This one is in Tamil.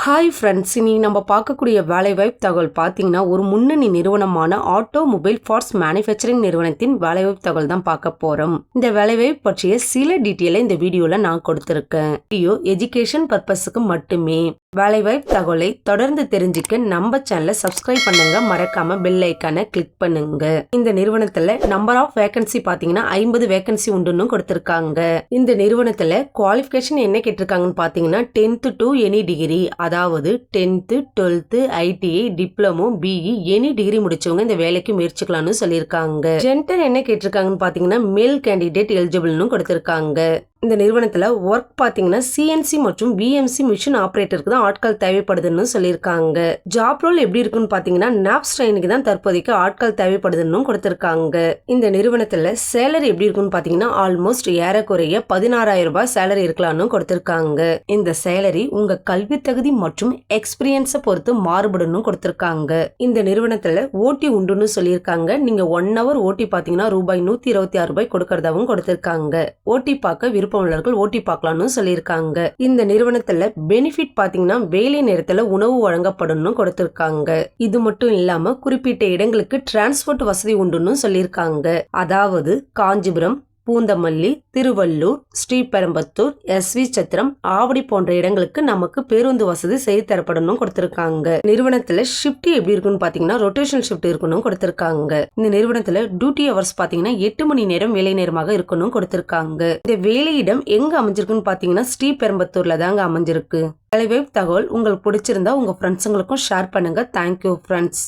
ஹாய் ஃப்ரெண்ட்ஸ், இனி நம்ம பார்க்கக்கூடிய வேலைவாய்ப்பு தகவல் பார்த்தீங்கன்னா ஒரு முன்னணி நிறுவனமான ஆட்டோமொபைல் பார்ட்ஸ் மேனுஃபேக்சரிங் நிறுவனத்தின் வேலைவாய்ப்பு தகவல் தான் பார்க்க போறோம். இந்த வேலைவாய்ப்பு பற்றிய சில டீட்டெயிலை இந்த வீடியோல நான் கொடுத்திருக்கேன். வீடியோ எஜுகேஷன் பர்பஸுக்கு மட்டுமே. வேலைவாய்ப்பு தகவலை தொடர்ந்து தெரிஞ்சுக்க நம்ம சேனலை சப்ஸ்கிரைப் பண்ணுங்க, மறக்காம பெல் ஐக்கானை கிளிக் பண்ணுங்க. இந்த நிறுவனத்துல நம்பர் ஆஃப் வேகன்சி பாத்தீங்கன்னா 50 வேகன்சி உண்டுன்னு கொடுத்திருக்காங்க. இந்த நிறுவனத்துல குவாலிஃபிகேஷன் என்ன கேட்டிருக்காங்கன்னு பாத்தீங்கன்னா 10th to எனி டிகிரி, அதாவது 10th 12th ITI diploma BE any degree முடிச்சவங்க இந்த வேலைக்கு முயற்சிக்கலாம்னு சொல்லியிருக்காங்க. ஜெண்டர் என்ன கேட்டிருக்காங்கன்னு பாத்தீங்கன்னா மேல் கேண்டிடேட் எலிஜிபிள்னு கொடுத்திருக்காங்க. இந்த நிறுவனத்துல ஒர்க் பாத்தீங்கன்னா சிஎன்சி மற்றும் விஎம்சி மிஷின் ஆபரேட்டருக்கு தான் ஆட்கள் தேவைப்படுதுன்னு சொல்லியிருக்காங்க. ஜாப் ரோல் எப்படி இருக்குன்னு பாத்தீங்கன்னா நாப்ஸ் ட்ரைனிங் தான் தற்போதைக்கு ஆட்கள் தேவைப்படுதுன்னு கொடுத்திருக்காங்க. இந்த நிறுவனத்துல சேலரி எப்படி இருக்குன்னு பாத்தீங்கன்னா ஆல்மோஸ்ட் ஏறக்குறைய 16,000 ரூபாய் சேலரி இருக்கலாம்னு கொடுத்திருக்காங்க. இந்த சேலரி உங்க கல்வி தகுதி மற்றும் எக்ஸ்பீரியன்ஸை பொறுத்து மாறுபடுன்னு கொடுத்திருக்காங்க. இந்த நிறுவனத்துல ஓட்டி உண்டுன்னு சொல்லியிருக்காங்க. நீங்க 1 hour ஓட்டி பாத்தீங்கன்னா ரூபாய் 126 ரூபாய் கொடுக்கறதாவும் கொடுத்திருக்காங்க. ஓட்டி பார்க்க உள்ளவர்கள் ஓட்டி பார்க்கலாம்னு சொல்லியிருக்காங்க. இந்த நிறுவனத்துல பெனிஃபிட் பாத்தீங்கன்னா வேலை நேரத்துல உணவு வழங்கப்படும் கொடுத்திருக்காங்க. இது மட்டும் இல்லாம குறிப்பிட்ட இடங்களுக்கு டிரான்ஸ்போர்ட் வசதி உண்டுன்னு சொல்லியிருக்காங்க. அதாவது காஞ்சிபுரம், பூந்தமல்லி, திருவள்ளூர், ஸ்ரீபெரும்பத்தூர், எஸ்வி சத்திரம், ஆவடி போன்ற இடங்களுக்கு நமக்கு பேருந்து வசதி செய்து தரப்படணும் கொடுத்திருக்காங்க. நிறுவனத்துல ஷிஃப்ட் எப்படி இருக்குன்னு பாத்தீங்கன்னா ரொட்டேஷனல் ஷிஃப்ட் இருக்கணும் கொடுத்திருக்காங்க. இந்த நிறுவனத்துல டியூட்டி ஹவர்ஸ் பாத்தீங்கன்னா 8 மணி நேரம் வேலை நேரமாக இருக்கணும் கொடுத்திருக்காங்க. இந்த வேலையிடம் எங்க அமைஞ்சிருக்குன்னு பாத்தீங்கன்னா ஸ்ரீபெரும்பத்தூர்ல தாங்க அமைஞ்சிருக்கு. வேலைவாய்ப்பு தகவல் உங்களுக்கு பிடிச்சிருந்தா உங்க ஃப்ரெண்ட்ஸுங்களுக்கும் ஷேர் பண்ணுங்க. Thank you friends.